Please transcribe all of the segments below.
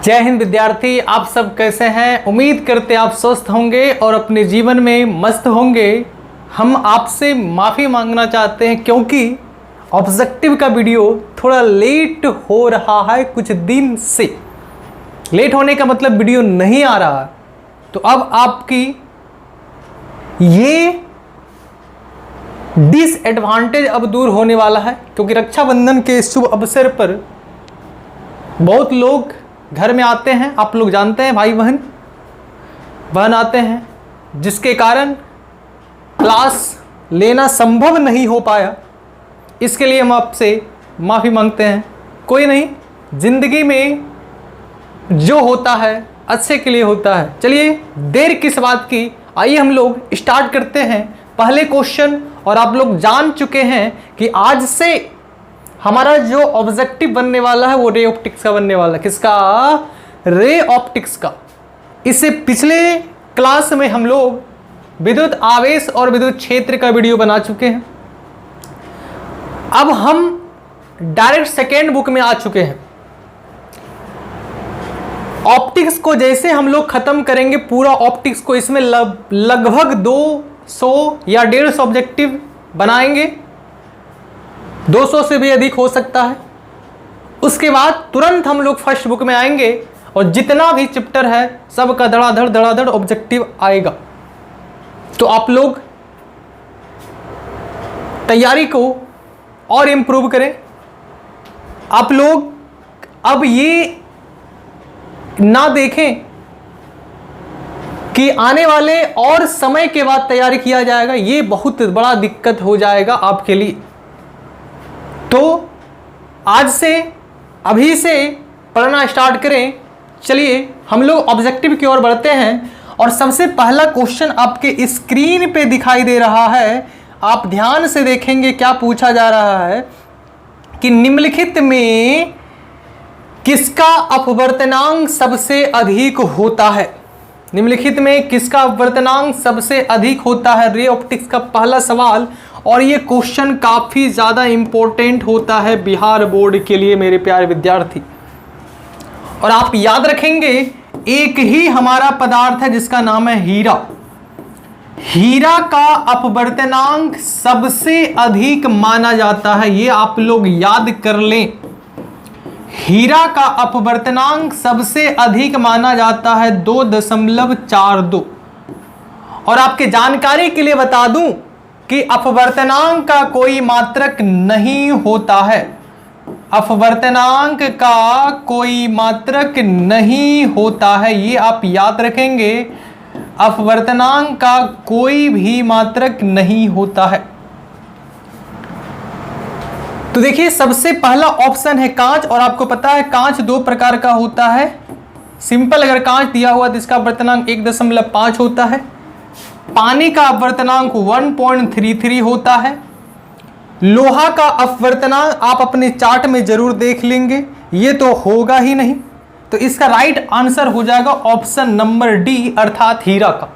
जय हिंद विद्यार्थी, आप सब कैसे हैं। उम्मीद करते आप स्वस्थ होंगे और अपने जीवन में मस्त होंगे। हम आपसे माफ़ी मांगना चाहते हैं क्योंकि ऑब्जेक्टिव का वीडियो थोड़ा लेट हो रहा है। कुछ दिन से लेट होने का मतलब वीडियो नहीं आ रहा है। तो अब आपकी ये डिसएडवांटेज अब दूर होने वाला है क्योंकि रक्षाबंधन के शुभ अवसर पर बहुत लोग घर में आते हैं। आप लोग जानते हैं, भाई बहन आते हैं, जिसके कारण क्लास लेना संभव नहीं हो पाया। इसके लिए हम आपसे माफ़ी मांगते हैं। कोई नहीं, ज़िंदगी में जो होता है अच्छे के लिए होता है। चलिए देर किस बात की, आइए हम लोग स्टार्ट करते हैं पहले क्वेश्चन। और आप लोग जान चुके हैं कि आज से हमारा जो ऑब्जेक्टिव बनने वाला है वो रे ऑप्टिक्स का बनने वाला है। किसका? रे ऑप्टिक्स का। इससे पिछले क्लास में हम लोग विद्युत आवेश और विद्युत क्षेत्र का वीडियो बना चुके हैं। अब हम डायरेक्ट सेकेंड बुक में आ चुके हैं। ऑप्टिक्स को जैसे हम लोग खत्म करेंगे पूरा ऑप्टिक्स को, इसमें लगभग 200 या 150 ऑब्जेक्टिव बनाएंगे। 200 से भी अधिक हो सकता है। उसके बाद तुरंत हम लोग फर्स्ट बुक में आएंगे और जितना भी चैप्टर है सबका धड़ाधड़ ऑब्जेक्टिव आएगा। तो आप लोग तैयारी को और इम्प्रूव करें। आप लोग अब ये ना देखें कि आने वाले और समय के बाद तैयारी किया जाएगा, ये बहुत बड़ा दिक्कत हो जाएगा आपके लिए। तो आज से अभी से पढ़ना स्टार्ट करें। चलिए हम लोग ऑब्जेक्टिव की ओर बढ़ते हैं और सबसे पहला क्वेश्चन आपके स्क्रीन पे दिखाई दे रहा है। आप ध्यान से देखेंगे क्या पूछा जा रहा है कि निम्नलिखित में किसका अपवर्तनांक सबसे अधिक होता है। निम्नलिखित में किसका अपवर्तनांक सबसे अधिक होता है, रे ऑप्टिक्स का पहला सवाल। और ये क्वेश्चन काफ़ी ज़्यादा इम्पोर्टेंट होता है बिहार बोर्ड के लिए मेरे प्यारे विद्यार्थी। और आप याद रखेंगे एक ही हमारा पदार्थ है जिसका नाम है हीरा। हीरा का अपवर्तनांक सबसे अधिक माना जाता है, ये आप लोग याद कर लें। हीरा का अपवर्तनांक सबसे अधिक माना जाता है 2.42। और आपके जानकारी के लिए बता दूं कि अपवर्तनांक का कोई मात्रक नहीं होता है। अपवर्तनांक का कोई मात्रक नहीं होता है, ये आप याद रखेंगे। अपवर्तनांक का कोई भी मात्रक नहीं होता है। तो देखिए सबसे पहला ऑप्शन है कांच। और आपको पता है कांच दो प्रकार का होता है। सिंपल अगर कांच दिया हुआ तो इसका अपवर्तनांक 1.5 होता है। पानी का अपवर्तनांक 1.33 होता है। लोहा का अपवर्तनांक आप अपने चार्ट में जरूर देख लेंगे, ये तो होगा ही नहीं। तो इसका राइट आंसर हो जाएगा ऑप्शन नंबर डी, अर्थात हीरा का।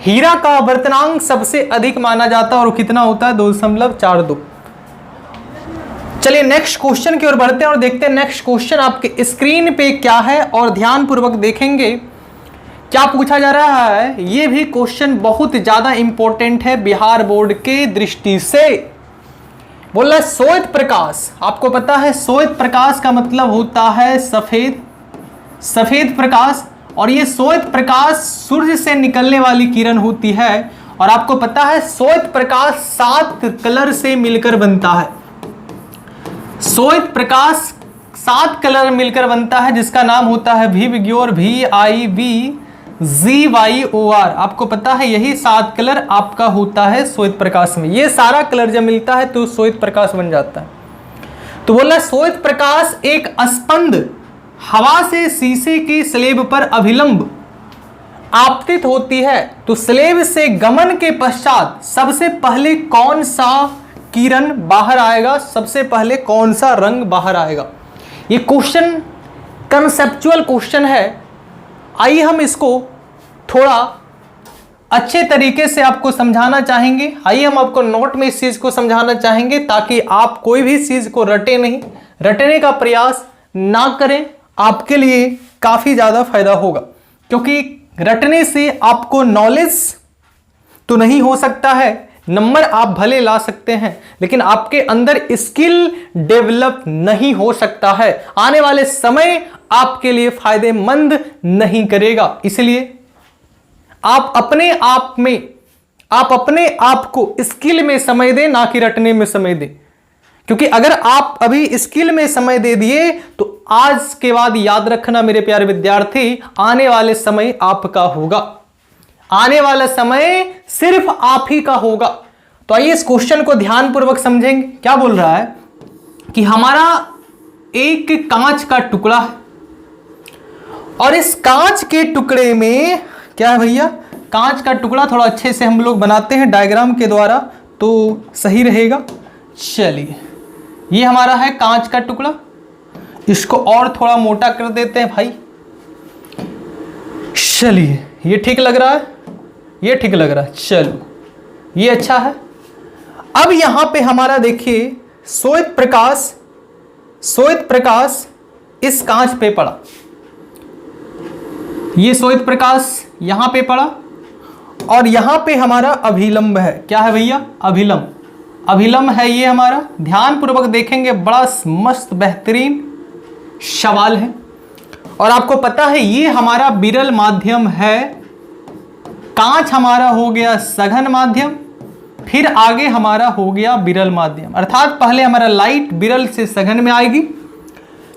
हीरा का अपवर्तनांक सबसे अधिक माना जाता है और कितना होता है 2.42। चलिए नेक्स्ट क्वेश्चन की ओर बढ़ते हैं और देखते हैं नेक्स्ट क्वेश्चन आपके स्क्रीन पे क्या है। और ध्यानपूर्वक देखेंगे क्या पूछा जा रहा है। ये भी क्वेश्चन बहुत ज्यादा इंपॉर्टेंट है बिहार बोर्ड के दृष्टि से। बोल रहा है श्वेत प्रकाश। आपको पता है श्वेत प्रकाश का मतलब होता है सफेद प्रकाश। और ये श्वेत प्रकाश सूर्य से निकलने वाली किरण होती है। और आपको पता है श्वेत प्रकाश 7 कलर से मिलकर बनता है। श्वेत प्रकाश 7 कलर मिलकर बनता है जिसका नाम होता है VIVGOR, VIVGYOR। आपको पता है यही 7 कलर आपका होता है श्वेत प्रकाश में। ये सारा कलर जब मिलता है तो श्वेत प्रकाश बन जाता है। तो बोला श्वेत प्रकाश एक स्पंद हवा से शीशे की स्लेब पर अभिलंब आपतित होती है। तो स्लेब से गमन के पश्चात सबसे पहले कौन सा किरण बाहर आएगा, सबसे पहले कौन सा रंग बाहर आएगा। ये क्वेश्चन कंसेप्चुअल क्वेश्चन है। आइए हम इसको थोड़ा अच्छे तरीके से आपको समझाना चाहेंगे। आइए हम आपको नोट में इस चीज को समझाना चाहेंगे ताकि आप कोई भी चीज को रटे नहीं, रटने का प्रयास ना करें। आपके लिए काफी ज्यादा फायदा होगा, क्योंकि रटने से आपको नॉलेज तो नहीं हो सकता है, नंबर आप भले ला सकते हैं, लेकिन आपके अंदर स्किल डेवलप नहीं हो सकता है। आने वाले समय आपके लिए फायदेमंद नहीं करेगा। इसलिए आप अपने आप को स्किल में समय दें, ना कि रटने में समय दें। क्योंकि अगर आप अभी स्किल में समय दे दिए तो आज के बाद याद रखना मेरे प्यारे विद्यार्थी, आने वाले समय आपका होगा, आने वाला समय सिर्फ आप ही का होगा। तो आइए इस क्वेश्चन को ध्यानपूर्वक समझेंगे। क्या बोल रहा है कि हमारा एक कांच का टुकड़ा है और इस कांच के टुकड़े में क्या है भैया, कांच का टुकड़ा थोड़ा अच्छे से हम लोग बनाते हैं डायग्राम के द्वारा तो सही रहेगा। चलिए, ये हमारा है कांच का टुकड़ा, इसको और थोड़ा मोटा कर देते हैं भाई। चलिए, ये ठीक लग रहा है, ये ठीक लग रहा है, चलो ये अच्छा है। अब यहां पे हमारा देखिए श्वेत प्रकाश इस कांच पे पड़ा, ये श्वेत प्रकाश यहां पे पड़ा और यहां पे हमारा अभिलंब है। क्या है भैया, अभिलंब है ये हमारा। ध्यानपूर्वक देखेंगे, बड़ा मस्त बेहतरीन सवाल है। और आपको पता है ये हमारा विरल माध्यम है, कांच हमारा हो गया सघन माध्यम, फिर आगे हमारा हो गया विरल माध्यम। अर्थात पहले हमारा लाइट विरल से सघन में आएगी,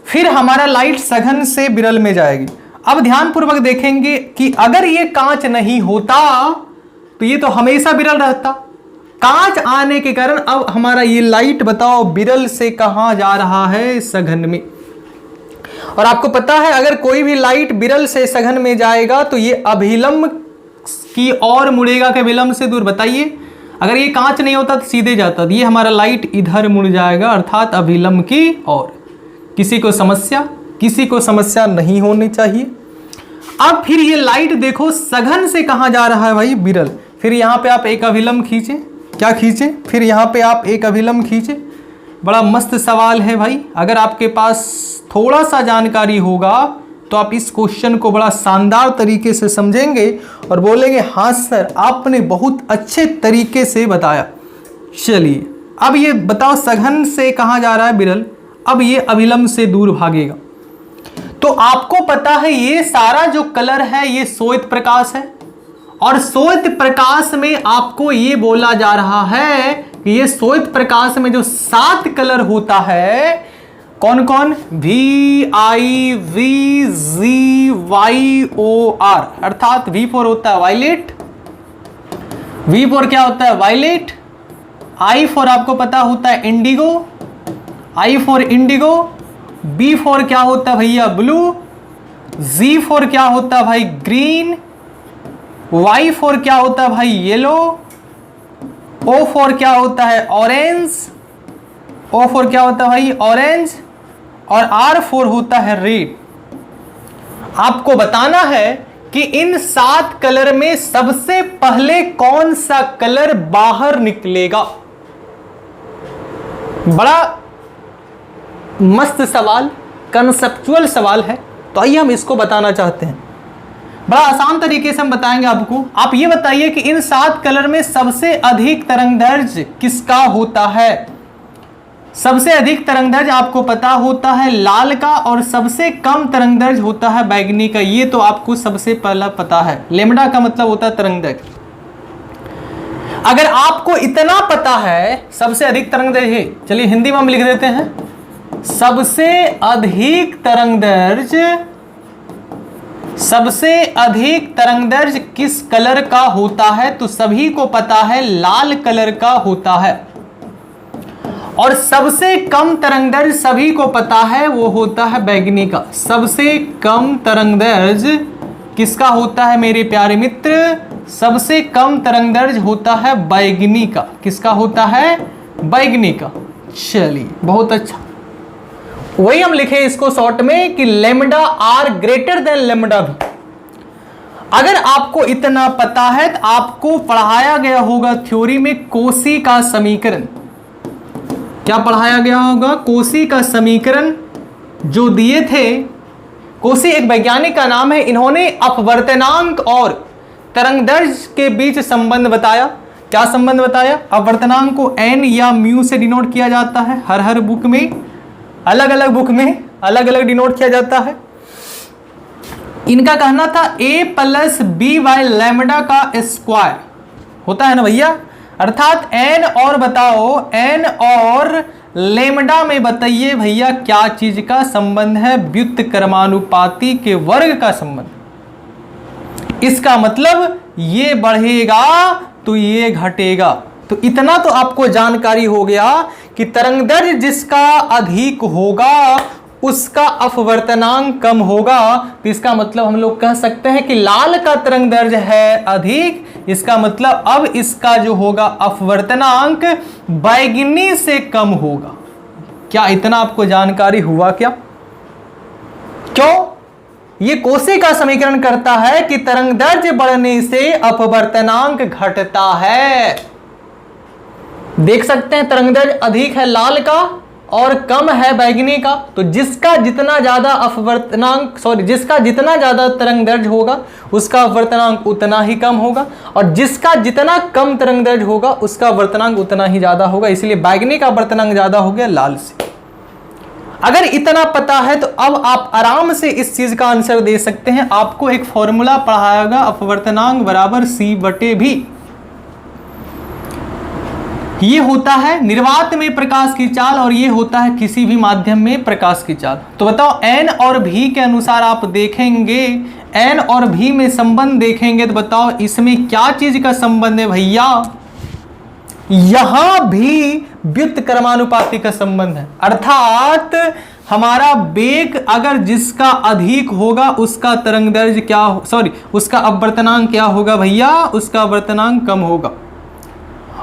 फिर हमारा लाइट सघन से विरल में जाएगी। अब ध्यानपूर्वक देखेंगे कि अगर ये कांच नहीं होता तो ये तो हमेशा विरल रहता। कांच आने के कारण अब हमारा ये लाइट बताओ विरल से कहां जा रहा है, सघन में। और आपको पता है अगर कोई भी लाइट विरल से सघन में जाएगा तो ये अभिलंब की ओर मुड़ेगा कि विलंब से दूर, बताइए। अगर ये कांच नहीं होता तो सीधे जाता, तो ये हमारा लाइट इधर मुड़ जाएगा, अर्थात अभिलंब की ओर। किसी को समस्या नहीं होनी चाहिए। अब फिर ये लाइट देखो सघन से कहां जा रहा है भाई, विरल। फिर यहां पे आप एक अभिलंब खींचे, क्या खींचे, फिर यहां पे आप एक अभिलंब खींचे। बड़ा मस्त सवाल है भाई। अगर आपके पास थोड़ा सा जानकारी होगा तो आप इस क्वेश्चन को बड़ा शानदार तरीके से समझेंगे और बोलेंगे हाँ सर आपने बहुत अच्छे तरीके से बताया। चलिए, अब ये बताओ सघन से कहां जा रहा है, विरल। अब ये अभिलंब से दूर भागेगा। तो आपको पता है ये सारा जो कलर है ये श्वेत प्रकाश है, और श्वेत प्रकाश में आपको ये बोला जा रहा है कि ये श्वेत प्रकाश में जो 7 कलर होता है, कौन कौन, VIVZYOR, अर्थात V4 होता है वायलेट, V4 क्या होता है वायलेट, I4 आपको पता होता है इंडिगो, I4 इंडिगो, B4 क्या होता है भैया ब्लू, Z4 क्या होता है भाई ग्रीन, Y4 क्या होता है भाई येलो, O4 क्या होता है ऑरेंज, O4 क्या होता है भाई ऑरेंज, और R4 होता है रेड। आपको बताना है कि इन 7 कलर में सबसे पहले कौन सा कलर बाहर निकलेगा। बड़ा मस्त सवाल, कंसेप्चुअल सवाल है, तो आइए हम इसको बताना चाहते हैं। बड़ा आसान तरीके से हम बताएंगे आपको। आप ये बताइए कि इन 7 कलर में सबसे अधिक तरंगदैर्घ्य किसका होता है। सबसे अधिक तरंगदैर्घ्य आपको पता होता है लाल का, और सबसे कम तरंगदैर्घ्य होता है बैगनी का। ये तो आपको सबसे पहला पता है। लेमडा का मतलब होता है तरंगदैर्घ्य। अगर आपको इतना पता है सबसे अधिक तरंगदैर्घ्य है, चलिए हिंदी में हम लिख देते हैं, सबसे अधिक तरंगदैर्घ्य किस कलर का होता है, तो सभी को पता है लाल कलर का होता है। और सबसे कम तरंगदैर्घ्य सभी को पता है वो होता है बैगनी का। सबसे कम तरंगदैर्घ्य किसका होता है मेरे प्यारे मित्र, सबसे कम तरंगदैर्घ्य होता है बैगनी का। किसका होता है, बैगनी का। चलिए बहुत अच्छा, वही हम लिखे इसको शॉर्ट में कि lambda R greater than lambda भी। अगर आपको इतना पता है तो आपको पढ़ाया गया होगा थ्योरी में कोशी का समीकरण। क्या पढ़ाया गया होगा, कोशी का समीकरण जो दिए थे कोसी एक वैज्ञानिक का नाम है, इन्होंने अपवर्तनांक और तरंगदैर्घ्य के बीच संबंध बताया। क्या संबंध बताया? अपवर्तनांक को n या म्यू से डिनोट किया जाता है। हर बुक में अलग अलग बुक में अलग अलग डिनोट किया जाता है। इनका कहना था a plus B by lambda का स्क्वायर होता है ना भैया, अर्थात n और बताओ n और लैम्डा में बताइए भैया क्या चीज का संबंध है? व्युत्क्रमानुपाती के वर्ग का संबंध। इसका मतलब ये बढ़ेगा तो ये घटेगा। तो इतना तो आपको जानकारी हो गया कि तरंगदैर्घ्य जिसका अधिक होगा उसका अपवर्तनांक कम होगा। तो इसका मतलब हम लोग कह सकते हैं कि लाल का तरंगदैर्घ्य है अधिक, इसका मतलब अब इसका जो होगा अपवर्तनांक बैगनी से कम होगा। क्या इतना आपको जानकारी हुआ क्या? क्यों? ये कोसी का समीकरण करता है कि तरंगदैर्घ्य बढ़ने से अपवर्तनांक घटता है। देख सकते हैं तरंगदैर्घ्य अधिक है लाल का और कम है बैगनी का, तो जिसका जितना ज्यादा अपवर्तनांक जिसका जितना ज्यादा तरंगदैर्घ्य होगा उसका अपवर्तनांक उतना ही कम होगा, और जिसका जितना कम तरंगदैर्घ्य होगा उसका अपवर्तनांक उतना ही ज्यादा होगा। इसलिए बैगनी का अपवर्तनांक ज्यादा हो गया लाल से। अगर इतना पता है तो अब आप आराम से इस चीज का आंसर दे सकते हैं। आपको एक फॉर्मूला पढ़ाएगा, अपवर्तनांक बराबर c/v। ये होता है निर्वात में प्रकाश की चाल और ये होता है किसी भी माध्यम में प्रकाश की चाल। तो बताओ n और v के अनुसार आप देखेंगे, n और v में संबंध देखेंगे तो बताओ इसमें क्या चीज का संबंध है भैया? यहां भी व्युत्क्रमानुपाती का संबंध है, अर्थात हमारा वेग अगर जिसका अधिक होगा उसका तरंगदैर्घ्य क्या उसका अपवर्तनांक क्या होगा भैया? उसका अपवर्तनांक कम होगा,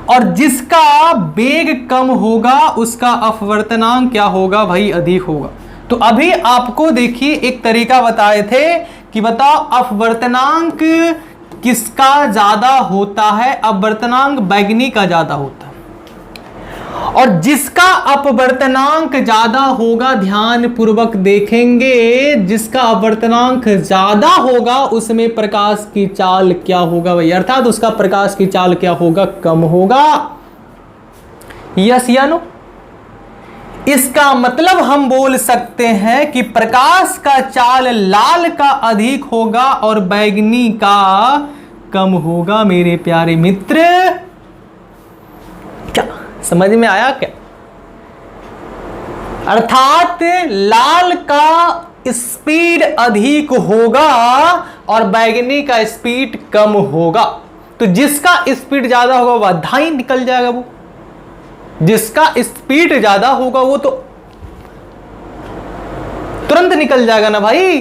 और जिसका वेग कम होगा उसका अपवर्तनांक क्या होगा भाई? अधिक होगा। तो अभी आपको देखिए एक तरीका बताए थे कि बताओ अपवर्तनांक किसका ज्यादा होता है? अपवर्तनांक बैगनी का ज्यादा होता है, और जिसका अपवर्तनांक ज्यादा होगा, ध्यान पूर्वक देखेंगे, जिसका अपवर्तनांक ज्यादा होगा उसमें प्रकाश की चाल क्या होगा भाई? अर्थात उसका प्रकाश की चाल क्या होगा? कम होगा। यस या नो? इसका मतलब हम बोल सकते हैं कि प्रकाश का चाल लाल का अधिक होगा और बैगनी का कम होगा। मेरे प्यारे मित्र, क्या समझ में आया क्या? अर्थात लाल का स्पीड अधिक होगा और बैगनी का स्पीड कम होगा। तो जिसका स्पीड ज्यादा होगा वह धाई निकल जाएगा, वो जिसका स्पीड ज्यादा होगा वो तो तुरंत निकल जाएगा ना भाई।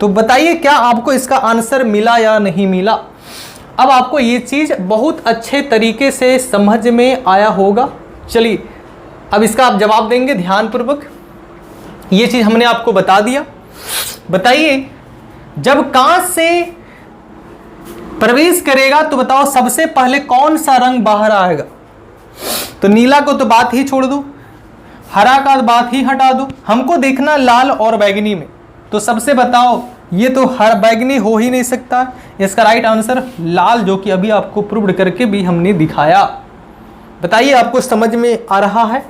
तो बताइए क्या आपको इसका आंसर मिला या नहीं मिला? अब आपको ये चीज बहुत अच्छे तरीके से समझ में आया होगा। चलिए अब इसका आप जवाब देंगे ध्यानपूर्वक। ये चीज हमने आपको बता दिया। बताइए जब कांच से प्रवेश करेगा तो बताओ सबसे पहले कौन सा रंग बाहर आएगा? तो नीला को तो बात ही छोड़ दो, हरा का बात ही हटा दो, हमको देखना लाल और बैगनी में। तो सबसे बताओ ये तो हर बैगनी हो ही नहीं सकता। इसका राइट आंसर लाल, जो कि अभी आपको प्रूव करके भी हमने दिखाया। बताइए आपको समझ में आ रहा है?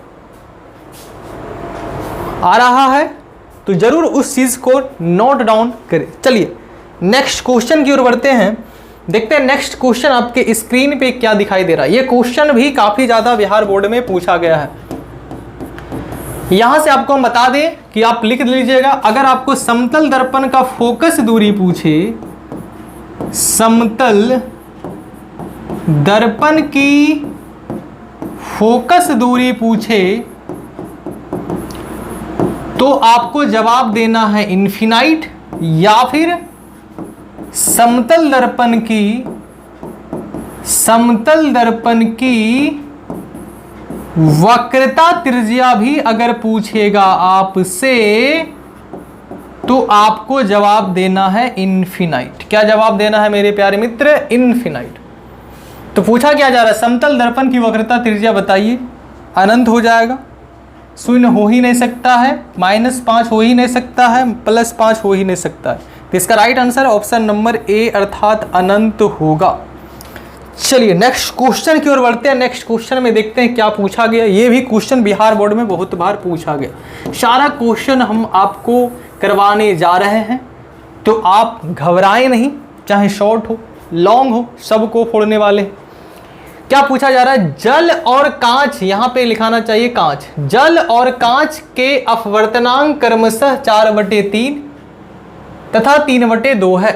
आ रहा है तो जरूर उस चीज को नोट डाउन करें। चलिए नेक्स्ट क्वेश्चन की ओर बढ़ते हैं। देखते हैं नेक्स्ट क्वेश्चन आपके स्क्रीन पे क्या दिखाई दे रहा है। ये क्वेश्चन भी काफी ज्यादा बिहार बोर्ड में पूछा गया है। यहां से आपको हम बता दें कि आप लिख लीजिएगा, अगर आपको समतल दर्पण का फोकस दूरी पूछे, समतल दर्पण की फोकस दूरी पूछे तो आपको जवाब देना है इनफिनाइट, या फिर समतल दर्पण की वक्रता त्रिज्या भी अगर पूछेगा आपसे तो आपको जवाब देना है इनफिनाइट। क्या जवाब देना है मेरे प्यारे मित्र? इनफिनाइट। तो पूछा क्या जा रहा है? समतल दर्पण की वक्रता त्रिज्या बताइए। अनंत हो जाएगा। शून्य हो ही नहीं सकता है, -5 हो ही नहीं सकता है, +5 हो ही नहीं सकता है। तो इसका राइट आंसर ऑप्शन नंबर ए अर्थात अनंत होगा। चलिए नेक्स्ट क्वेश्चन की ओर बढ़ते हैं। नेक्स्ट क्वेश्चन में देखते हैं क्या पूछा गया। ये भी क्वेश्चन बिहार बोर्ड में बहुत बार पूछा गया। सारा क्वेश्चन हम आपको करवाने जा रहे हैं, तो आप घबराएं नहीं, चाहे शॉर्ट हो लॉन्ग हो, सबको फोड़ने वाले। क्या पूछा जा रहा है? जल और कांच, यहां पे लिखाना चाहिए कांच। जल और कांच के अपवर्तनांक क्रमशः 4/3 तथा 3/2 है।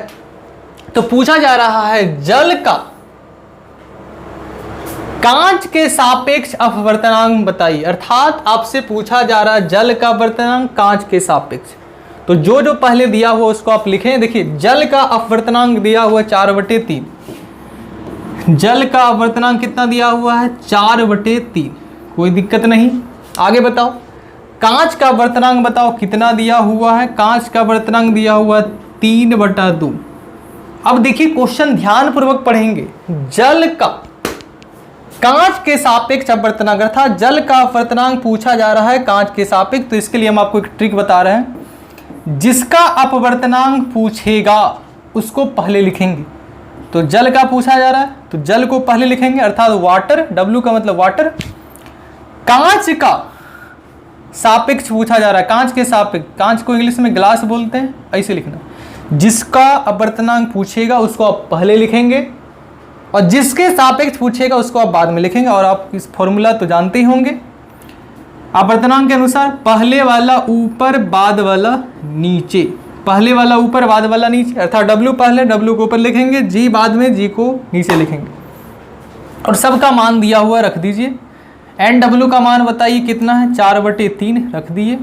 तो पूछा जा रहा है जल का कांच के सापेक्ष अपवर्तनांक बताइए। अर्थात आपसे पूछा जा रहा है जल का अपवर्तनांक कांच के सापेक्ष। तो जो जो पहले दिया हुआ उसको आप लिखें। देखिए जल का अपवर्तनांक दिया हुआ 4/3। जल का अपवर्तनांक कितना दिया हुआ है? 4/3। कोई दिक्कत नहीं। आगे बताओ कांच का अपवर्तनांक बताओ कितना दिया हुआ है? कांच का अपवर्तनांक दिया हुआ 3/2। अब देखिए क्वेश्चन ध्यान पूर्वक पढ़ेंगे। जल का कांच के सापेक्ष अपवर्तनांक, अर्थात जल का अपवर्तनांक पूछा जा रहा है कांच के सापेक्ष। तो इसके लिए हम आपको एक ट्रिक बता रहे हैं। जिसका अपवर्तनांक पूछेगा उसको पहले लिखेंगे। तो जल का पूछा जा रहा है तो जल को पहले लिखेंगे, अर्थात वाटर, W का मतलब वाटर। कांच का सापेक्ष पूछा जा रहा है, कांच के सापेक्ष, कांच को इंग्लिश में ग्लास बोलते हैं, ऐसे लिखना। जिसका अपवर्तनांक पूछेगा उसको आप पहले लिखेंगे और जिसके सापेक्ष पूछेगा उसको आप बाद में लिखेंगे। और आप इस फॉर्मूला तो जानते ही होंगे। अपवर्तनांक के अनुसार पहले वाला ऊपर बाद वाला नीचे, पहले वाला ऊपर बाद वाला नीचे, अर्थात W पहले, W को ऊपर लिखेंगे, G बाद में, G को नीचे लिखेंगे। और सबका मान दिया हुआ रख दीजिए। NW का मान बताइए कितना है? 4/3 रख दिए,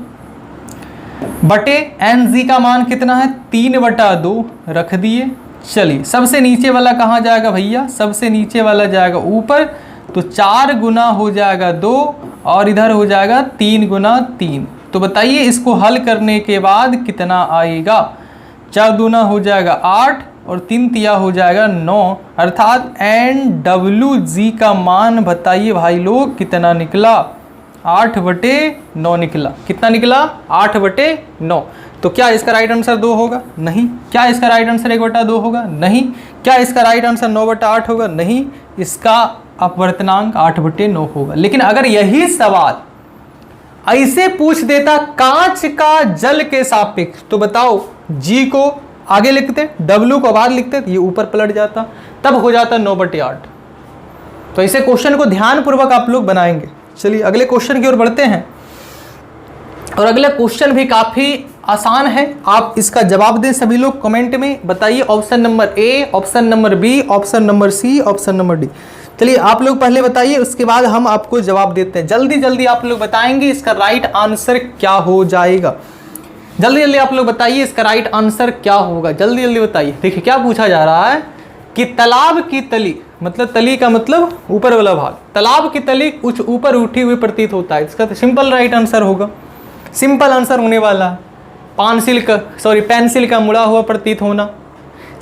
बटे NG का मान कितना है? 3/2 रख दिए। चलिए सबसे नीचे वाला कहाँ जाएगा भैया? सबसे नीचे वाला जाएगा ऊपर, तो 4 गुना हो जाएगा 2 और इधर हो जाएगा 3 गुना 3। तो बताइए इसको हल करने के बाद कितना आएगा? 4 दूना हो जाएगा 8 और 3 तिया हो जाएगा 9, अर्थात NWG का मान बताइए भाई लोग कितना निकला? 8/9 निकला। कितना निकला? 8/9। तो क्या इसका राइट आंसर 2 होगा? नहीं। क्या इसका राइट आंसर 1/2 होगा? नहीं। क्या इसका राइट आंसर 9/8 होगा? नहीं। इसका अपवर्तनांक 8/9 होगा। लेकिन अगर यही सवाल ऐसे पूछ देता कांच का जल के सापेक्ष, तो बताओ G को आगे लिखते, W को बाद लिखते, ये ऊपर पलट जाता, तब हो जाता 9/8। तो ऐसे क्वेश्चन को ध्यान पूर्वक आप लोग बनाएंगे। चलिए अगले क्वेश्चन की ओर बढ़ते हैं। और अगला क्वेश्चन भी काफी आसान है। आप इसका जवाब दें सभी लोग कमेंट में, बताइए option number A, option number B, option number C, option number D. चलिए आप लोग पहले बताइए, उसके बाद हम आपको जवाब देते हैं। जल्दी जल्दी आप लोग बताएंगे इसका राइट आंसर क्या हो जाएगा। जल्दी जल्दी आप लोग बताइए इसका राइट आंसर क्या होगा। जल्दी जल्दी बताइए। देखिए क्या पूछा जा रहा है कि तालाब की तली, मतलब तली का मतलब ऊपर वाला भाग, तालाब की तली कुछ ऊपर उठी हुई प्रतीत होता है। इसका तो सिंपल राइट आंसर होगा। सिंपल आंसर होने वाला है। पेंसिल का मुड़ा हुआ प्रतीत होना,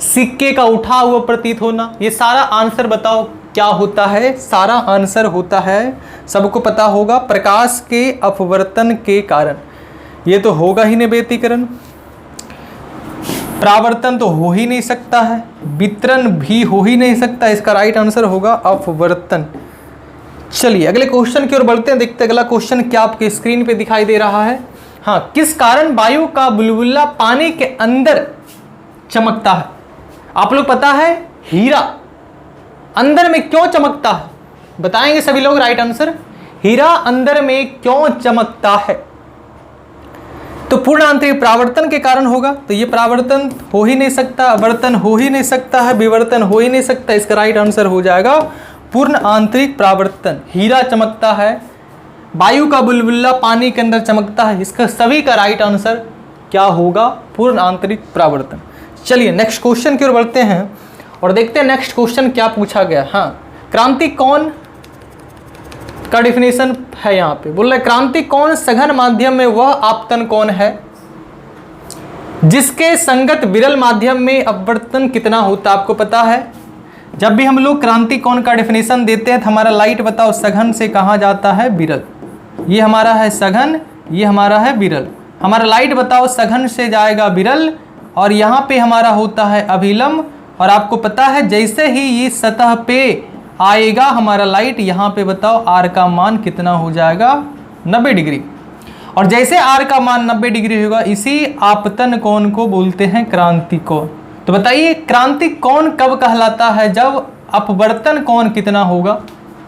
सिक्के का उठा हुआ प्रतीत होना, ये सारा आंसर बताओ क्या होता है? सारा आंसर होता है, सबको पता होगा, प्रकाश के अपवर्तन के कारण। ये तो होगा ही नहीं व्यतिकरण, परावर्तन तो हो ही नहीं सकता है, वितरण भी हो ही नहीं सकता। इसका राइट आंसर होगा अपवर्तन। चलिए अगले क्वेश्चन की ओर बढ़ते हैं। देखते हैं अगला क्वेश्चन क्या आपके स्क्रीन पे दिखाई दे रहा है। हाँ, किस कारण वायु का बुलबुला पानी के अंदर चमकता है? आप लोग पता है हीरा अंदर में क्यों चमकता है? बताएंगे सभी लोग राइट आंसर। हीरा अंदर में क्यों चमकता है? तो पूर्ण आंतरिक परावर्तन के कारण होगा। तो ये परावर्तन हो ही नहीं सकता, आवर्तन हो ही नहीं सकता है, विवर्तन हो ही नहीं सकता। इसका राइट आंसर हो जाएगा पूर्ण आंतरिक परावर्तन। हीरा चमकता है, वायु का बुलबुला पानी के अंदर चमकता है। इसका सभी का राइट आंसर क्या होगा? पूर्ण आंतरिक परावर्तन। चलिए नेक्स्ट क्वेश्चन की ओर बढ़ते हैं और देखते हैं नेक्स्ट क्वेश्चन क्या पूछा गया। हाँ, क्रांति कौन का डिफिनेशन है यहाँ पे। बोल रहा है क्रांति कौन सघन माध्यम में वह आपतन कौन है जिसके संगत विरल माध्यम में अपवर्तन कितना होता? आपको पता है जब भी हम लोग क्रांति कौन का डिफिनेशन देते हैं तो हमारा लाइट बताओ सघन से कहाँ जाता है? विरल। ये हमारा है सघन, ये हमारा है विरल। हमारा लाइट बताओ सघन से जाएगा विरल, और यहाँ पे हमारा होता है अभिलंब। और आपको पता है जैसे ही ये सतह पे आएगा हमारा लाइट, यहाँ पे बताओ आर का मान कितना हो जाएगा, 90 डिग्री। और जैसे आर का मान 90 डिग्री होगा, इसी आपतन कोण को बोलते हैं क्रांति कोण। तो बताइए क्रांति कोण कब कहलाता है, जब अपवर्तन कोण कितना होगा,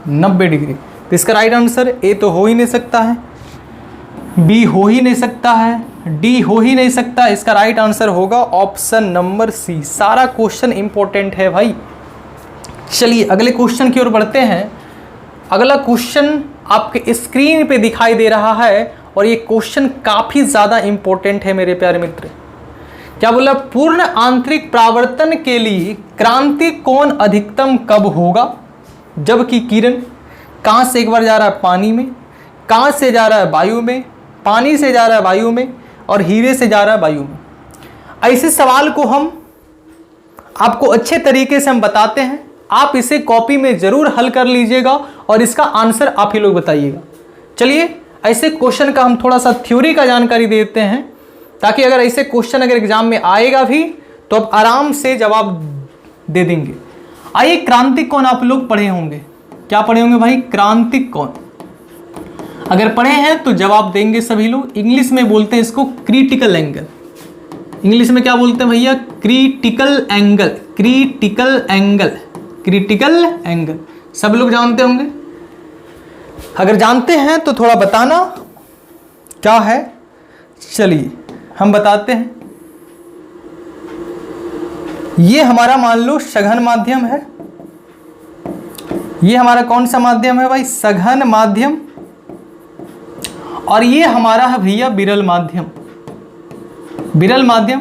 90 डिग्री। तो इसका राइट आंसर ए तो हो ही नहीं सकता है, बी हो ही नहीं सकता है, डी हो ही नहीं सकता। इसका राइट आंसर होगा ऑप्शन नंबर सी। सारा क्वेश्चन इंपॉर्टेंट है भाई। चलिए अगले क्वेश्चन की ओर बढ़ते हैं। अगला क्वेश्चन आपके स्क्रीन पे दिखाई दे रहा है, और ये क्वेश्चन काफी ज्यादा इंपॉर्टेंट है मेरे प्यारे मित्र। क्या बोला, पूर्ण आंतरिक परावर्तन के लिए क्रांति कोण अधिकतम कब होगा, जबकि किरण कहां से एक बार जा रहा है, पानी में, कहां से जा रहा है, वायु में, पानी से जा रहा है वायु में, और हीरे से जा रहा है वायु में। ऐसे सवाल को हम आपको अच्छे तरीके से हम बताते हैं, आप इसे कॉपी में जरूर हल कर लीजिएगा और इसका आंसर आप ही लोग बताइएगा। चलिए ऐसे क्वेश्चन का हम थोड़ा सा थ्योरी का जानकारी देते हैं, ताकि अगर ऐसे क्वेश्चन अगर एग्जाम में आएगा भी तो आप आराम से जवाब दे देंगे। आइए क्रांतिक कोण आप लोग पढ़े होंगे, क्या पढ़े होंगे भाई, क्रांतिक कोण अगर पढ़े हैं तो जवाब देंगे सभी लोग। इंग्लिश में बोलते हैं इसको क्रिटिकल एंगल। इंग्लिश में क्या बोलते हैं भैया, critical angle, critical angle, critical angle. सब लोग जानते होंगे, अगर जानते हैं तो थोड़ा बताना क्या है। चलिए हम बताते हैं। ये हमारा मान लो सघन माध्यम है, ये हमारा कौन सा माध्यम है भाई, सघन माध्यम, और ये हमारा है भैया विरल माध्यम। विरल माध्यम,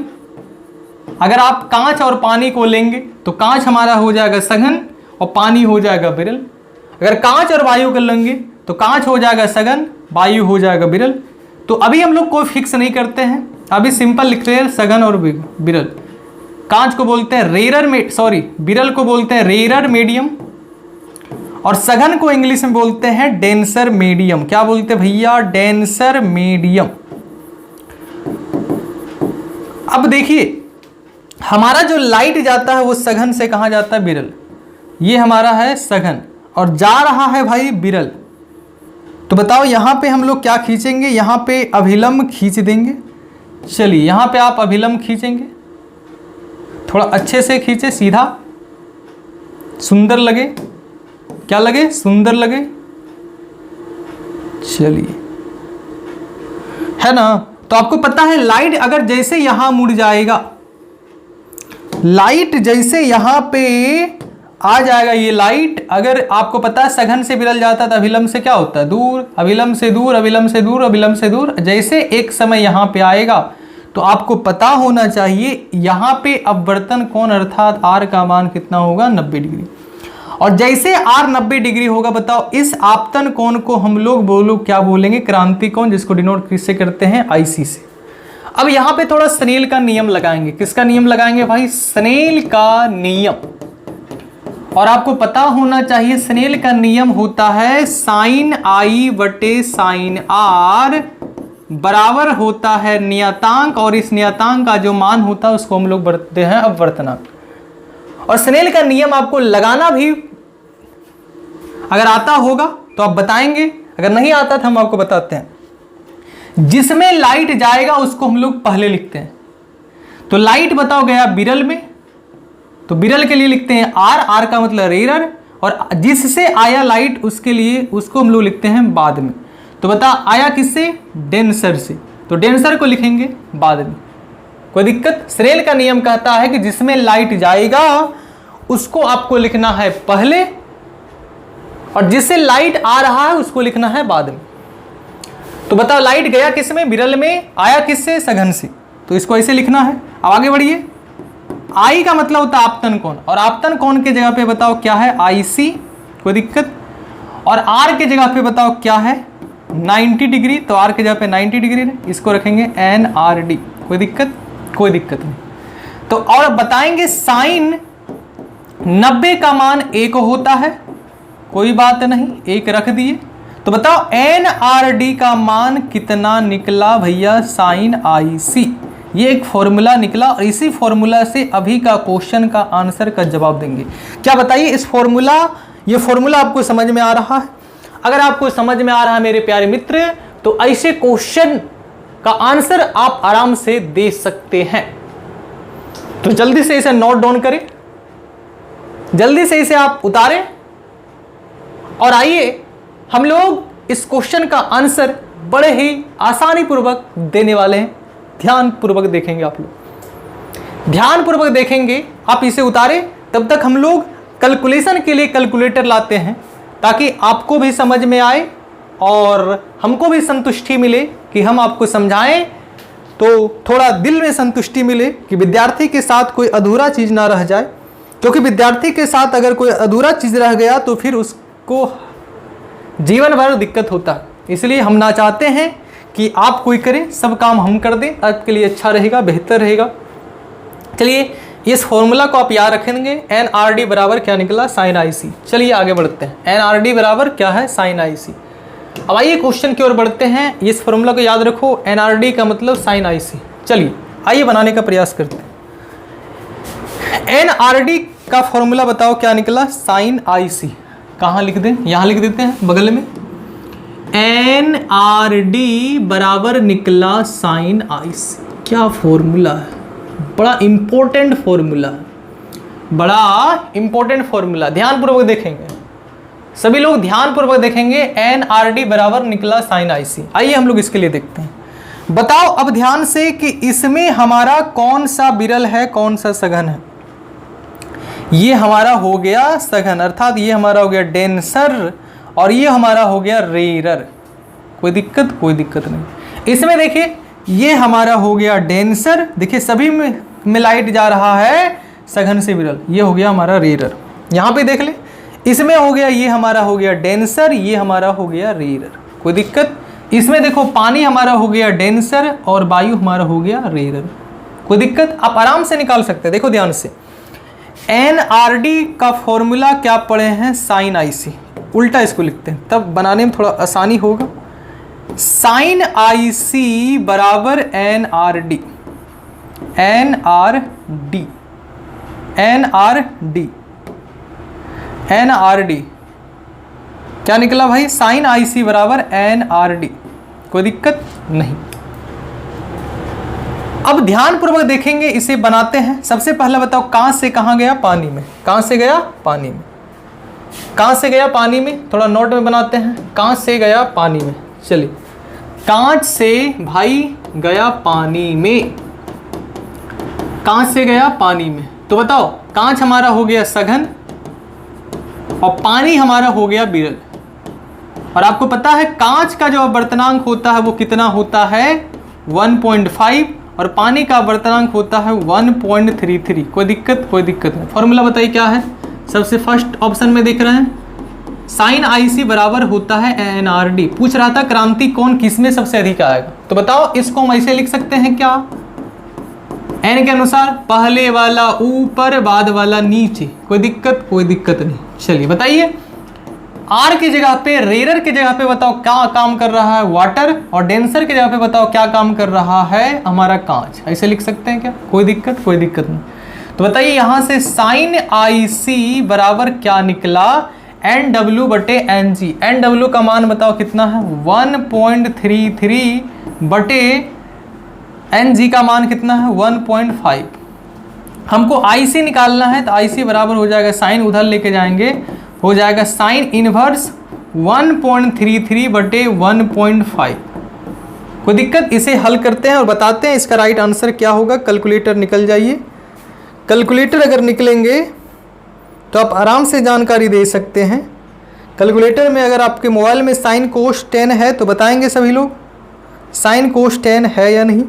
अगर आप कांच और पानी को लेंगे तो कांच हमारा हो जाएगा सघन और पानी हो जाएगा विरल। अगर कांच और वायु को लेंगे तो कांच हो जाएगा सघन, वायु हो जाएगा विरल। तो अभी हम लोग कोई फिक्स नहीं करते हैं, अभी सिंपल लिख रहे हैं सघन और विरल। कांच को बोलते हैं रेरर में, सॉरी विरल को बोलते हैं रेरर मीडियम, और सघन को इंग्लिश में बोलते हैं डेंसर मीडियम। क्या बोलते हैं भैया, डेंसर मीडियम। अब देखिए हमारा जो लाइट जाता है वो सघन से कहां जाता है, विरल। ये हमारा है सघन और जा रहा है भाई विरल। तो बताओ यहां पे हम लोग क्या खींचेंगे, यहां पे अभिलंब खींच देंगे। चलिए यहां पे आप अभिलंब खींचेंगे, थोड़ा अच्छे से खींचे, सीधा, सुंदर लगे, क्या लगे, सुंदर लगे। चलिए, है ना। तो आपको पता है लाइट अगर जैसे यहां मुड़ जाएगा, लाइट जैसे यहां पे आ जाएगा, ये लाइट अगर आपको पता है सघन से विरल जाता है तो अभिलंब से क्या होता है, दूर, अभिलंब से दूर, अभिलंब से दूर, अभिलंब से दूर। जैसे एक समय यहां पे आएगा तो आपको पता होना चाहिए यहां पे अपवर्तन कोण अर्थात आर का मान कितना होगा, 90 डिग्री। और जैसे आर 90 डिग्री होगा, बताओ इस आपतन कोण को हम लोग क्या बोलेंगे, क्रांति कोण, जिसको डिनोट किससे करते हैं, आईसी से। अब यहां पे थोड़ा स्नेल का नियम लगाएंगे। किसका नियम लगाएंगे भाई, स्नेल का नियम। और आपको पता होना चाहिए स्नेल का नियम होता है साइन आई बटे साइन आर बराबर होता है नियतांक, और इस नियतांक का जो मान होता है उसको हम लोग बढ़ते हैं अपवर्तनांक। और स्नेल का नियम आपको लगाना भी अगर आता होगा तो आप बताएंगे, अगर नहीं आता तो हम आपको बताते हैं। जिसमें लाइट जाएगा उसको हम लोग पहले लिखते हैं। तो लाइट बताओ गया विरल में, तो विरल के लिए लिखते हैं आर, आर का मतलब रेरर, और जिससे आया लाइट उसके लिए उसको हम लोग लिखते हैं बाद में। तो बता आया किससे, डेंसर से, तो डेंसर को लिखेंगे बाद में, कोई दिक्कत। स्नेल का नियम कहता है कि जिसमें लाइट जाएगा उसको आपको लिखना है पहले, और जिससे लाइट आ रहा है उसको लिखना है बाद में। तो बताओ लाइट गया किसमें, विरल में, आया किससे, सघन से, तो इसको ऐसे लिखना है। अब आगे बढ़िए। आई का मतलब होता है आपतन कोण, और आपतन कोण के जगह पे बताओ क्या है, आईसी, कोई दिक्कत। और आर के जगह पे बताओ क्या है, 90 डिग्री, तो आर के जगह पे 90 डिग्री है, इसको रखेंगे NRD, कोई दिक्कत, कोई दिक्कत नहीं। तो और बताएंगे साइन 90 का मान 1 होता है, कोई बात नहीं, 1 रख दिए। तो बताओ NRD का मान कितना निकला भैया साइन IC। ये एक फॉर्मूला निकला और इसी फॉर्मूला से अभी का क्वेश्चन का आंसर का जवाब देंगे। क्या बताइए इस फॉर्मूला, ये फॉर्मूला आपको समझ में आ रहा है? अगर आपको समझ में आ रहा है मेरे प्यारे मित्र, तो ऐसे क्वेश्चन का आंसर आप आराम से दे सकते हैं। तो जल्दी से इसे नोट डाउन करें, जल्दी से इसे आप उतारें और आइए हम लोग इस क्वेश्चन का आंसर बड़े ही आसानी पूर्वक देने वाले हैं। ध्यान पूर्वक देखेंगे आप लोग, ध्यान पूर्वक देखेंगे, आप इसे उतारें। तब तक हम लोग कैलकुलेशन के लिए कैलकुलेटर लाते हैं ताकि आपको भी समझ में आए और हमको भी संतुष्टि मिले कि हम आपको समझाएं, तो थोड़ा दिल में संतुष्टि मिले कि विद्यार्थी के साथ कोई अधूरा चीज़ ना रह जाए। क्योंकि विद्यार्थी के साथ अगर कोई अधूरा चीज़ रह गया तो फिर उसको जीवन भर दिक्कत होता है। इसलिए हम ना चाहते हैं कि आप कोई करें, सब काम हम कर दें, आपके लिए अच्छा रहेगा, बेहतर रहेगा। चलिए इस फॉर्मूला को आप याद रखेंगे, NRD बराबर क्या निकला साइन IC। चलिए आगे बढ़ते हैं, NRD बराबर क्या है साइन IC। अब आइए क्वेश्चन की ओर बढ़ते हैं। इस फॉर्मूला को याद रखो, NRD का मतलब साइन IC। चलिए आइए बनाने का प्रयास करते हैं। NRD का फॉर्मूला बताओ क्या निकला साइन IC। कहाँ लिख दें, यहाँ लिख देते हैं बगल में। NRD बराबर निकला साइन IC। क्या फॉर्मूला है, बड़ा इंपॉर्टेंट फॉर्मूला है, बड़ा इंपॉर्टेंट फॉर्मूला। ध्यानपूर्वक देखेंगे, सभी लोग ध्यानपूर्वक देखेंगे। NRD बराबर निकला साइन IC। आइए हम लोग इसके लिए देखते हैं। बताओ अब ध्यान से कि इसमें हमारा कौन सा विरल है, कौन सा सघन है। ये हमारा हो गया सघन, अर्थात ये हमारा हो गया डेंसर और ये हमारा हो गया रेरर। कोई दिक्कत, कोई दिक्कत नहीं। इसमें देखिए ये हमारा हो गया डेंसर, देखिए सभी में लाइट जा रहा है सघन से विरल, ये हो गया हमारा रेरर। यहाँ पे देख ले, इसमें हो गया ये हमारा हो गया डेंसर, ये हमारा हो गया रेरर। कोई दिक्कत। इसमें देखो पानी हमारा हो गया डेंसर और वायु हमारा हो गया रेरर। कोई दिक्कत, आप आराम से निकाल सकते हैं। देखो ध्यान से, NRD का फॉर्मूला क्या पढ़े हैं साइन IC, उल्टा इसको लिखते हैं तब बनाने में थोड़ा आसानी होगा। साइन IC बराबर NRD, NRD, NRD, NRD क्या निकला भाई, साइन IC बराबर NRD। कोई दिक्कत नहीं। अब ध्यानपूर्वक देखेंगे, इसे बनाते हैं। सबसे पहला बताओ कहां से कहां गया, पानी में। कहां से गया, पानी में। कहां से गया, पानी में। थोड़ा नोट में बनाते हैं, कहां से गया, पानी में। चलिए, कांच से भाई गया पानी में, कांच से गया पानी में। तो बताओ कांच हमारा हो गया सघन और पानी हमारा हो गया विरल। और आपको पता है कांच का जो अपवर्तनांक होता है वो कितना होता है 1.5 और पानी का अपवर्तनांक होता है 1.33। कोई दिक्कत, कोई दिक्कत नहीं। फॉर्मूला बताइए क्या है। सबसे फर्स्ट ऑप्शन में देख रहे हैं साइन IC बराबर होता है NRD। पूछ रहा था क्रांति कोण किसमें सबसे अधिक आएगा, तो बताओ इसको हम ऐसे लिख सकते हैं क्या, N के अनुसार पहले वाला ऊपर बाद वाला नीचे। कोई दिक्कत, कोई दिक्कत नहीं। चलिए बताइए, R की जगह पे, रेरर की जगह पे बताओ क्या काम कर रहा है वाटर, और डेंसर की जगह पे बताओ क्या काम कर रहा है हमारा कांच। ऐसे लिख सकते हैं क्या, कोई दिक्कत, कोई दिक्कत नहीं। तो बताइए यहां से साइन IC बराबर क्या निकला NW बटे NG। NW का मान बताओ कितना है 1.33 बटे NG का मान कितना है 1.5। हमको IC निकालना है तो IC बराबर हो जाएगा, साइन उधर लेके जाएंगे, हो जाएगा साइन इनवर्स 1.33 बटे 1.5। कोई दिक्कत। इसे हल करते हैं और बताते हैं इसका राइट आंसर क्या होगा। कैलकुलेटर निकल जाइए। कैलकुलेटर अगर निकलेंगे तो आप आराम से जानकारी दे सकते हैं। कैलकुलेटर में अगर आपके मोबाइल में साइन कोस 10 है तो बताएंगे सभी लोग साइन कोस 10 है या नहीं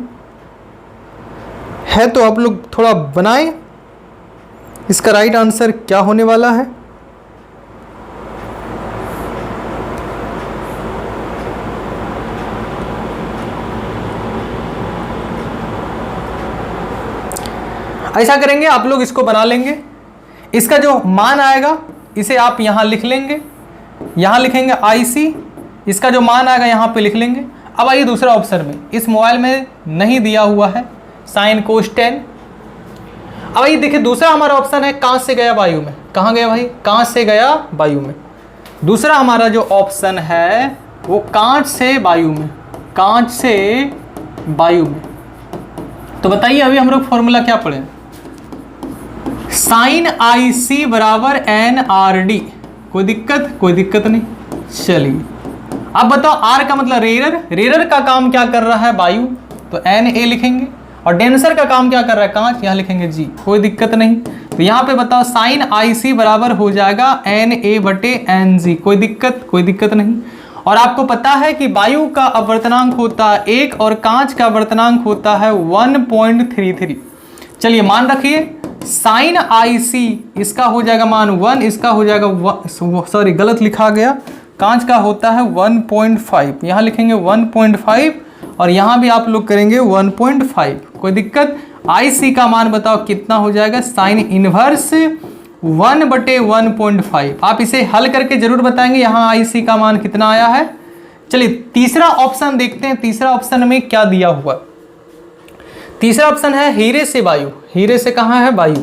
है, तो आप लोग थोड़ा बनाएं इसका राइट आंसर क्या होने वाला है। ऐसा करेंगे, आप लोग इसको बना लेंगे। इसका जो मान आएगा इसे आप यहां लिख लेंगे, यहां लिखेंगे IC, इसका जो मान आएगा यहाँ पे लिख लेंगे। अब आइए दूसरा ऑप्शन में, इस मोबाइल में नहीं दिया हुआ है साइन कोस टेन। अब आइए देखिए दूसरा हमारा ऑप्शन है कांच से गया वायु में। कहाँ गया भाई? कांच से गया वायु में। दूसरा हमारा जो ऑप्शन है वो कांच से वायु में, कांच से वायु में। तो बताइए अभी हम लोग फॉर्मूला क्या पढ़े? साइन आई सी बराबर एन आर डी। कोई दिक्कत? कोई दिक्कत नहीं। चलिए अब बताओ आर का मतलब रेरर, रेरर का काम क्या कर रहा है? वायु, तो एन ए लिखेंगे। और डेंसर का काम क्या कर रहा है? कांच, यहाँ लिखेंगे जी। कोई दिक्कत नहीं। तो यहाँ पे बताओ साइन आई सी बराबर हो जाएगा एन ए बटे एन जी। कोई दिक्कत? कोई दिक्कत नहीं। और आपको पता है कि वायु का अपवर्तनांक होता है 1 और कांच का अपवर्तनांक होता है 1.33। चलिए मान रखिए साइन आई सी इसका हो जाएगा मान 1, इसका हो जाएगा सॉरी गलत लिखा गया, कांच का होता है 1.5। यहाँ लिखेंगे 1.5 और यहाँ भी आप लोग करेंगे 1.5। कोई दिक्कत? आई सी का मान बताओ कितना हो जाएगा? Sine inverse 1/1.5। आप इसे हल करके जरूर बताएंगे यहाँ आई सी का मान कितना आया है। चलिए तीसरा ऑप्शन देखते हैं, तीसरा ऑप्शन में क्या दिया हुआ। तीसरा ऑप्शन है हीरे से वायु। हीरे से कहाँ है? वायु।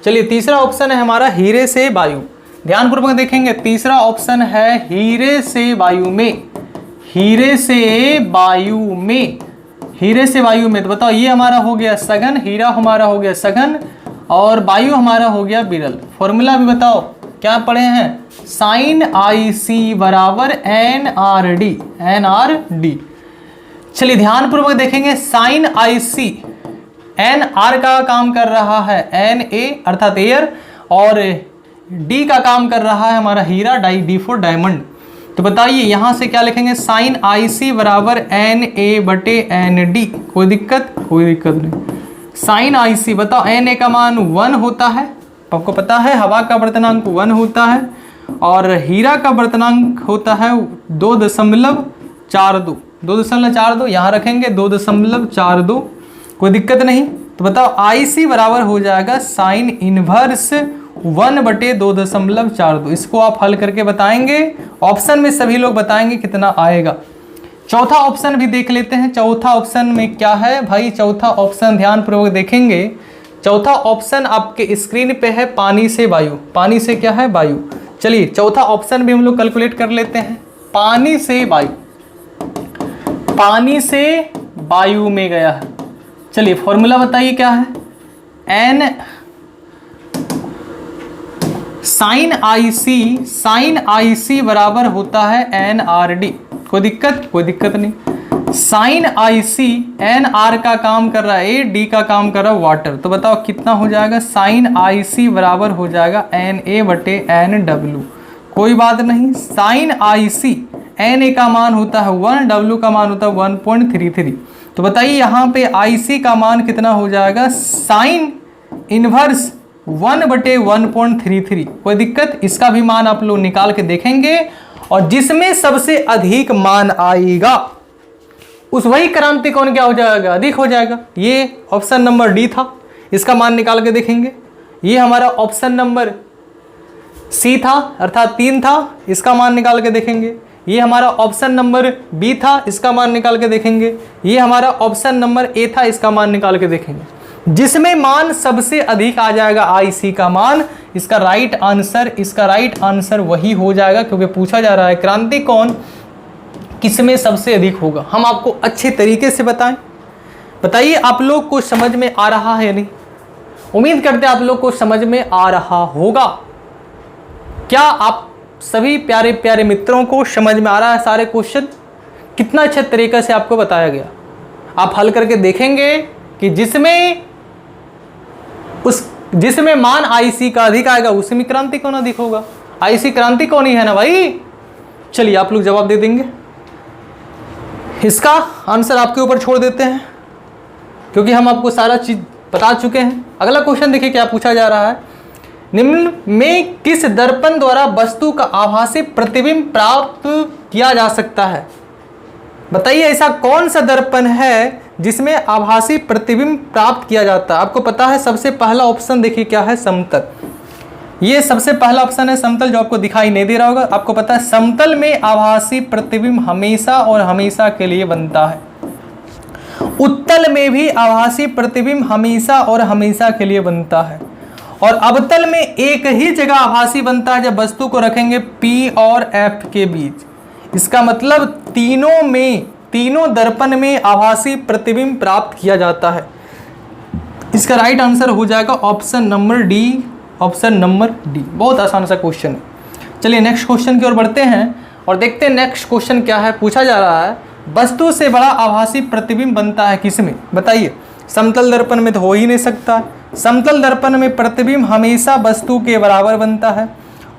चलिए तीसरा ऑप्शन है हमारा हीरे से वायु। ध्यानपूर्वक देखेंगे, तीसरा ऑप्शन है हीरे से वायु में, हीरे से वायु में, हीरे से वायु में। तो बताओ ये हमारा हो गया सघन, हीरा हमारा हो गया सघन और वायु हमारा हो गया विरल। फॉर्मूला भी बताओ क्या पढ़े हैं? साइन आई सी बराबर N R D, N R D. चलिए ध्यानपूर्वक देखेंगे, sine I C N R का काम कर रहा है एन ए अर्थात एयर, और डी का काम कर रहा है हमारा हीरा, डी फॉर डायमंड। तो बताइए यहाँ से क्या लिखेंगे? साइन आई सी बराबर एन ए बटे एन डी। कोई दिक्कत? कोई दिक्कत नहीं। साइन आई सी बताओ एन ए का मान 1 होता है, आपको पता है हवा का अपवर्तनांक 1 होता है और हीरा का अपवर्तनांक होता है 2.42, 2.42 यहाँ रखेंगे 2.42। कोई दिक्कत नहीं। तो बताओ आई सी बराबर हो जाएगा साइन इनवर्स 1/2.42। इसको आप हल करके बताएंगे, ऑप्शन में सभी लोग बताएंगे कितना आएगा। चौथा ऑप्शन भी देख लेते हैं। चौथा ऑप्शन में क्या है भाई? चौथा ऑप्शन ध्यानपूर्वक देखेंगे। चौथा ऑप्शन आपके स्क्रीन पे है पानी से वायु। पानी से क्या है? वायु। चलिए चौथा ऑप्शन भी हम लोग कैलकुलेट कर लेते हैं। पानी से वायु, पानी से वायु में गया है। चलिए फॉर्मूला बताइए क्या है? एन साइन आई सी बराबर होता है एन आर डी। कोई दिक्कत? कोई दिक्कत नहीं। Sign I C N R का काम कर रहा है ए, डी का काम कर रहा है वाटर। तो बताओ कितना हो जाएगा? साइन आई सी बराबर हो जाएगा एन ए बटे एन डब्ल्यू। कोई बात नहीं। Sign I C N A का मान होता है 1, डब्ल्यू का मान होता है 1.33। तो बताइए यहाँ पे आई सी का मान कितना हो जाएगा? Sine inverse 1/1.33। कोई दिक्कत? इसका भी मान आप लोग निकाल के देखेंगे और जिसमें सबसे अधिक मान आएगा उस वही क्रांति कोण क्या हो जाएगा? अधिक हो जाएगा। ये ऑप्शन नंबर डी था, इसका मान निकाल के देखेंगे। ये हमारा ऑप्शन नंबर सी था अर्थात 3 था, इसका मान निकाल के देखेंगे। ये हमारा ऑप्शन नंबर बी था, इसका मान निकाल के देखेंगे। ये हमारा ऑप्शन नंबर ए था, इसका मान निकाल के देखेंगे। जिसमें मान सबसे अधिक आ जाएगा आई सी का मान, इसका राइट आंसर वही हो जाएगा, क्योंकि पूछा जा रहा है क्रांति कोण किसमें सबसे अधिक होगा। हम आपको अच्छे तरीके से बताएं। बताइए आप लोग को समझ में आ रहा है या नहीं? उम्मीद करते हैं आप लोग को समझ में आ रहा होगा। क्या आप सभी प्यारे प्यारे मित्रों को समझ में आ रहा है सारे क्वेश्चन? कितना अच्छे तरीके से आपको बताया गया। आप हल करके देखेंगे कि जिसमें मान आईसी का अधिक आएगा उसमें क्रांति कोण अधिक होगा। आईसी क्रांति कोण ही है ना भाई। चलिए आप लोग जवाब दे देंगे। इसका आंसर आपके ऊपर छोड़ देते हैं क्योंकि हम आपको सारा चीज बता चुके हैं। अगला क्वेश्चन देखिए क्या पूछा जा रहा है। निम्न में किस दर्पण द्वारा वस्तु का आभासी प्रतिबिंब प्राप्त किया जा सकता है? बताइए ऐसा कौन सा दर्पण है जिसमें आभासी प्रतिबिंब प्राप्त किया जाता है? आपको पता है सबसे पहला ऑप्शन देखिए क्या है? समतल। ये सबसे पहला ऑप्शन है समतल, जो आपको दिखाई नहीं दे रहा होगा। आपको पता है समतल में आभासी प्रतिबिंब हमेशा और हमेशा के लिए बनता है। उत्तल में भी आभासी प्रतिबिंब हमेशा और हमेशा के लिए बनता है। और अवतल में एक ही जगह आभासी बनता है जब वस्तु को रखेंगे P और F के बीच। इसका मतलब तीनों दर्पण में आभासी प्रतिबिंब प्राप्त किया जाता है। इसका राइट आंसर हो जाएगा option number D. Option number D. बहुत आसान सा क्वेश्चन है। चलिए नेक्स्ट क्वेश्चन की ओर बढ़ते हैं और देखते हैं नेक्स्ट क्वेश्चन क्या है। पूछा जा रहा है वस्तु से बड़ा आभासी प्रतिबिंब बनता है किसमें? बताइए। समतल दर्पण में तो हो ही नहीं सकता। समतल दर्पण में प्रतिबिंब हमेशा वस्तु के बराबर बनता है।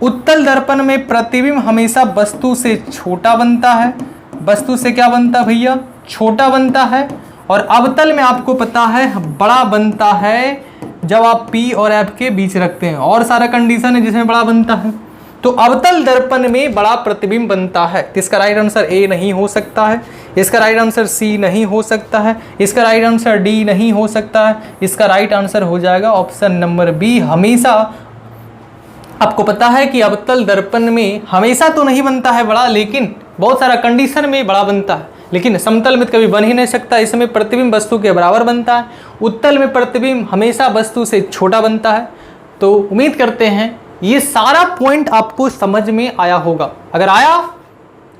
उत्तल दर्पण में प्रतिबिंब हमेशा वस्तु से छोटा बनता है। वस्तु से क्या बनता है भैया? छोटा बनता है। और अवतल में आपको पता है बड़ा बनता है जब आप P और F के बीच रखते हैं। और सारा कंडीशन है जिसमें बड़ा बनता है। तो अवतल दर्पण में बड़ा प्रतिबिंब बनता है। तो इसका राइट आंसर ए नहीं हो सकता है। इसका राइट आंसर सी नहीं हो सकता है। इसका राइट आंसर डी नहीं हो सकता है। इसका राइट आंसर हो जाएगा ऑप्शन नंबर बी। हमेशा आपको पता है कि अवतल दर्पण में हमेशा तो नहीं बनता है बड़ा, लेकिन बहुत सारा कंडीशन में बड़ा बनता है। लेकिन समतल में कभी बन ही नहीं सकता। इसमें प्रतिबिंब वस्तु के बराबर बनता है। उत्तल में प्रतिबिंब हमेशा वस्तु से छोटा बनता है। तो उम्मीद करते हैं ये सारा पॉइंट आपको समझ में आया होगा। अगर आया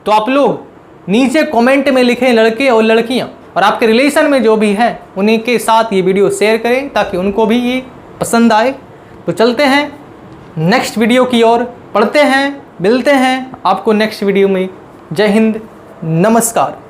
तो आप लोग नीचे कमेंट में लिखें लड़के और लड़कियां, और आपके रिलेशन में जो भी हैं उन्हीं के साथ ये वीडियो शेयर करें ताकि उनको भी ये पसंद आए। तो चलते हैं नेक्स्ट वीडियो की ओर, पढ़ते हैं, मिलते हैं आपको नेक्स्ट वीडियो में। जय हिंद, नमस्कार।